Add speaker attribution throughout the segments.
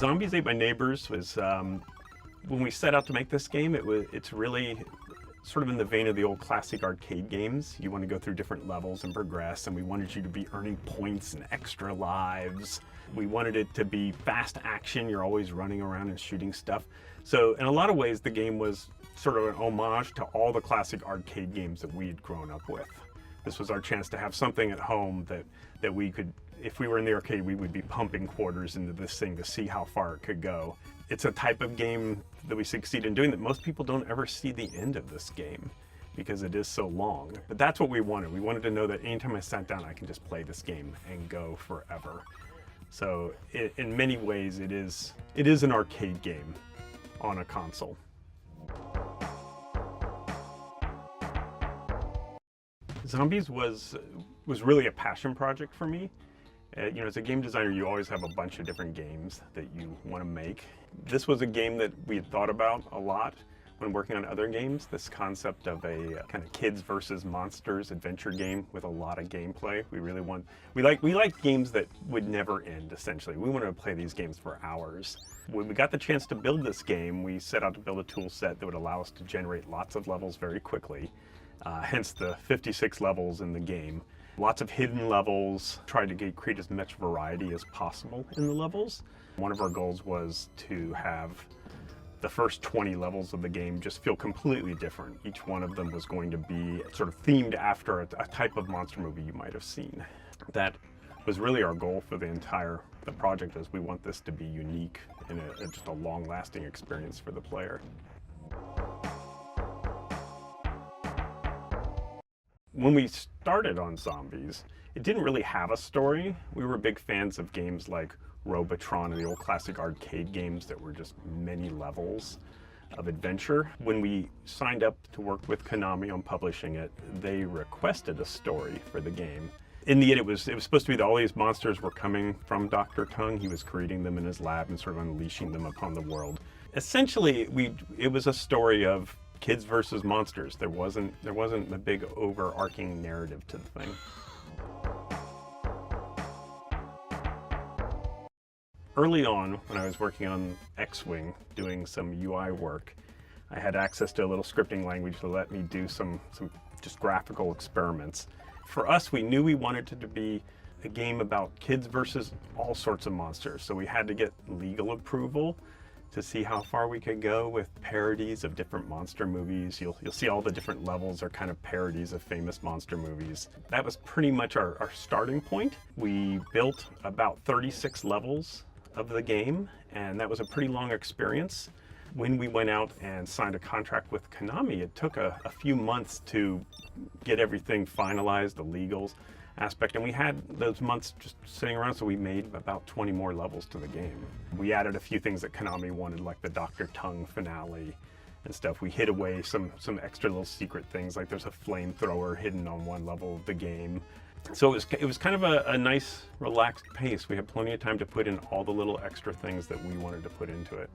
Speaker 1: Zombies Ate My Neighbours was, when we set out to make this game, it's really sort of in the vein of the old classic arcade games. You want to go through different levels and progress, and we wanted you to be earning points and extra lives. We wanted it to be fast action. You're always running around and shooting stuff. So in a lot of ways, the game was sort of an homage to all the classic arcade games that we had grown up with. This was our chance to have something at home that we could, if we were in the arcade, we would be pumping quarters into this thing to see how far it could go. It's a type of game that we succeed in doing that most people don't ever see the end of this game because it is so long. But that's what we wanted. We wanted to know that anytime I sat down, I can just play this game and go forever. So in many ways, it is an arcade game on a console. Zombies was really a passion project for me. You know, as a game designer, you always have a bunch of different games that you want to make. This was a game that we had thought about a lot when working on other games. This concept of a kind of kids versus monsters adventure game with a lot of gameplay. We like games that would never end, essentially. We wanted to play these games for hours. When we got the chance to build this game, we set out to build a tool set that would allow us to generate lots of levels very quickly. Hence the 56 levels in the game. Lots of hidden levels, tried to create as much variety as possible in the levels. One of our goals was to have the first 20 levels of the game just feel completely different. Each one of them was going to be sort of themed after a type of monster movie you might have seen. That was really our goal for the project, is we want this to be unique and just a long-lasting experience for the player. When we started on Zombies, it didn't really have a story. We were big fans of games like Robotron and the old classic arcade games that were just many levels of adventure. When we signed up to work with Konami on publishing it, they requested a story for the game. In the end, it was supposed to be that all these monsters were coming from Dr. Tongue. He was creating them in his lab and sort of unleashing them upon the world. Essentially, it was a story of kids versus monsters. There wasn't a big overarching narrative to the thing. Early on, when I was working on X-Wing, doing some UI work, I had access to a little scripting language to let me do some just graphical experiments. For us, we knew we wanted it to be a game about kids versus all sorts of monsters, so we had to get legal approval to see how far we could go with parodies of different monster movies. You'll see all the different levels are kind of parodies of famous monster movies. That was pretty much our starting point. We built about 36 levels of the game, and that was a pretty long experience. When we went out and signed a contract with Konami, it took a few months to get everything finalized, the legals aspect, and we had those months just sitting around, so we made about 20 more levels to the game. We added a few things that Konami wanted, like the Dr. Tongue finale and stuff. We hid away some extra little secret things, like there's a flamethrower hidden on one level of the game. So it was kind of a nice, relaxed pace. We had plenty of time to put in all the little extra things that we wanted to put into it.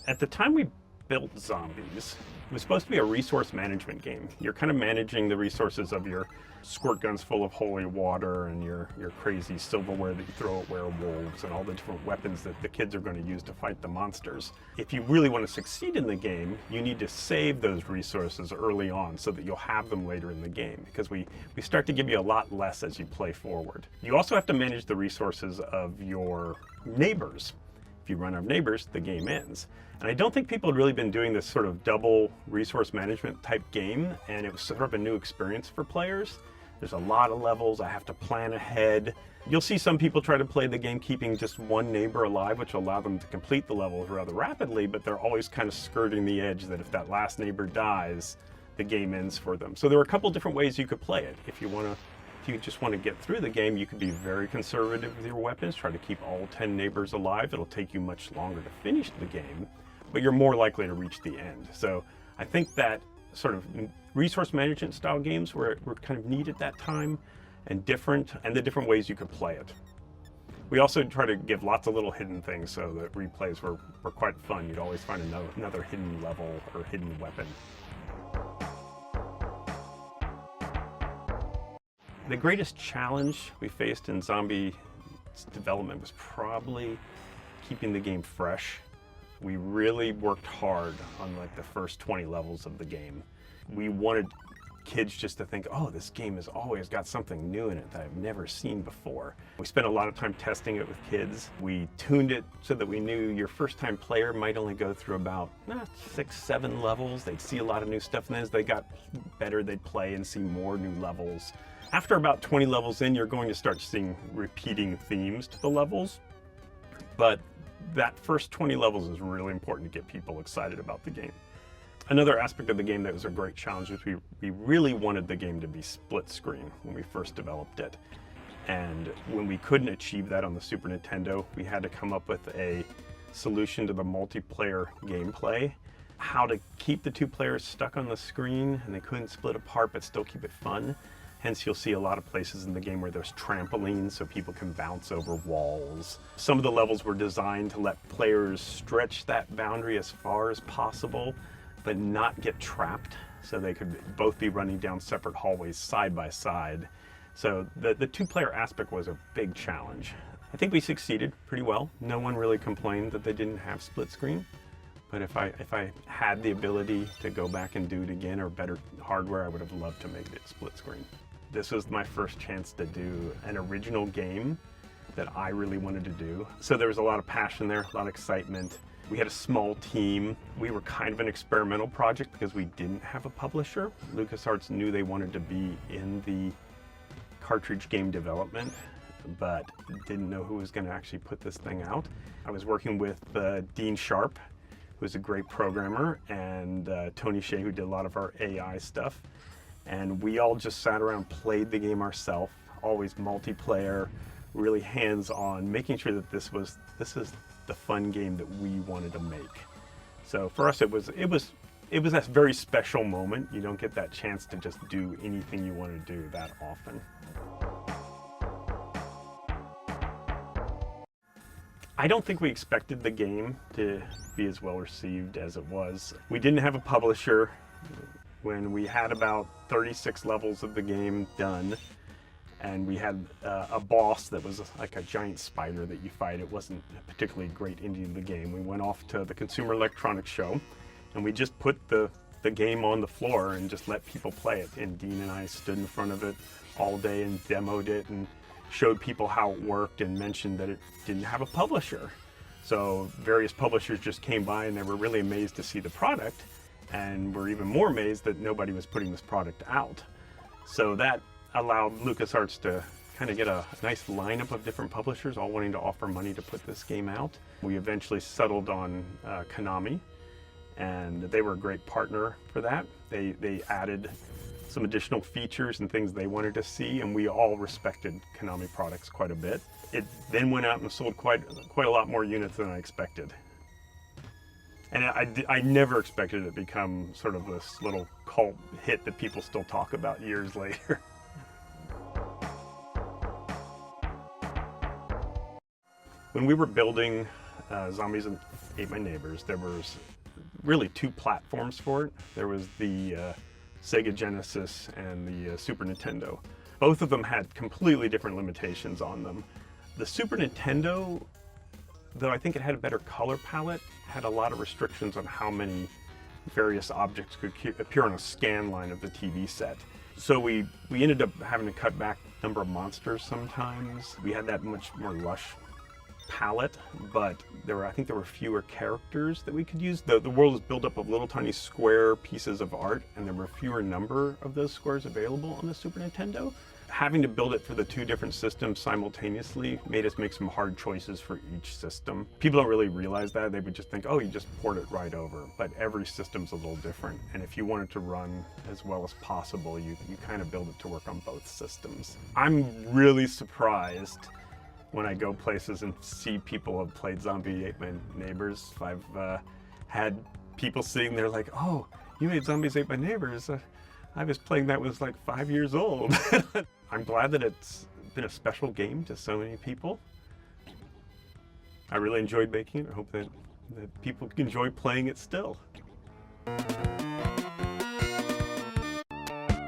Speaker 1: At the time we built Zombies, it was supposed to be a resource management game. You're kind of managing the resources of your squirt guns full of holy water and your crazy silverware that you throw at werewolves and all the different weapons that the kids are going to use to fight the monsters. If you really want to succeed in the game, you need to save those resources early on so that you'll have them later in the game, because we start to give you a lot less as you play forward. You also have to manage the resources of your neighbors. If you run out of neighbors, the game ends. And I don't think people had really been doing this sort of double resource management type game, and it was sort of a new experience for players. There's a lot of levels. I have to plan ahead. You'll see some people try to play the game keeping just one neighbor alive, which will allow them to complete the levels rather rapidly, but they're always kind of skirting the edge that if that last neighbor dies, the game ends for them. So there were a couple different ways you could play it. If you just want to get through the game, you could be very conservative with your weapons, try to keep all 10 neighbors alive. It'll take you much longer to finish the game, but you're more likely to reach the end. So I think that sort of resource management style games were kind of neat at that time, and the different ways you could play it. We also try to give lots of little hidden things so that replays were quite fun. You'd always find another hidden level or hidden weapon. The greatest challenge we faced in Zombie development was probably keeping the game fresh. We really worked hard on like the first 20 levels of the game. We wanted kids just to think, oh, this game has always got something new in it that I've never seen before. We spent a lot of time testing it with kids. We tuned it so that we knew your first time player might only go through about 6, 7 levels. They'd see a lot of new stuff, and as they got better, they'd play and see more new levels. After about 20 levels in, you're going to start seeing repeating themes to the levels, but that first 20 levels is really important to get people excited about the game. Another aspect of the game that was a great challenge was we really wanted the game to be split screen when we first developed it. And when we couldn't achieve that on the Super Nintendo, we had to come up with a solution to the multiplayer gameplay, how to keep the 2 players stuck on the screen and they couldn't split apart but still keep it fun. Hence, you'll see a lot of places in the game where there's trampolines so people can bounce over walls. Some of the levels were designed to let players stretch that boundary as far as possible, but not get trapped, so they could both be running down separate hallways side by side. So the 2-player aspect was a big challenge. I think we succeeded pretty well. No one really complained that they didn't have split screen. But if I had the ability to go back and do it again, or better hardware, I would have loved to make it split screen. This was my first chance to do an original game that I really wanted to do. So there was a lot of passion there, a lot of excitement. We had a small team. We were kind of an experimental project because we didn't have a publisher. LucasArts knew they wanted to be in the cartridge game development, but didn't know who was going to actually put this thing out. I was working with Dean Sharp, who's a great programmer, and Tony Shea, who did a lot of our AI stuff. And we all just sat around, played the game ourselves, always multiplayer, really hands-on, making sure that this is the fun game that we wanted to make. So for us, it was a very special moment. You don't get that chance to just do anything you want to do that often. I don't think we expected the game to be as well received as it was. We didn't have a publisher. When we had about 36 levels of the game done, and we had a boss that was like a giant spider that you fight. It wasn't a particularly great ending of the game. We went off to the Consumer Electronics Show, and we just put the game on the floor and just let people play it. And Dean and I stood in front of it all day and demoed it and showed people how it worked and mentioned that it didn't have a publisher. So various publishers just came by and they were really amazed to see the product, and were even more amazed that nobody was putting this product out. So that allowed LucasArts to kind of get a nice lineup of different publishers all wanting to offer money to put this game out. We eventually settled on Konami, and they were a great partner for that. They added some additional features and things they wanted to see, and we all respected Konami products quite a bit. It then went out and sold quite a lot more units than I expected. And I never expected it to become sort of this little cult hit that people still talk about years later. When we were building Zombies Ate My Neighbours, there was really 2 platforms for it. There was the Sega Genesis and the Super Nintendo. Both of them had completely different limitations on them. The Super Nintendo, though I think it had a better color palette, had a lot of restrictions on how many various objects could appear on a scan line of the TV set. So we ended up having to cut back the number of monsters sometimes. We had that much more lush palette, but I think there were fewer characters that we could use. The world is built up of little tiny square pieces of art, and there were fewer number of those squares available on the Super Nintendo. Having to build it for the 2 different systems simultaneously made us make some hard choices for each system. People don't really realize that. They would just think, oh, you just port it right over. But every system's a little different. And if you want it to run as well as possible, you kind of build it to work on both systems. I'm really surprised when I go places and see people have played Zombies Ate My Neighbours. I've had people sitting there like, oh, you made Zombies Ate My Neighbours. I was playing that was like 5 years old. I'm glad that it's been a special game to so many people. I really enjoyed making it. I hope that people enjoy playing it still.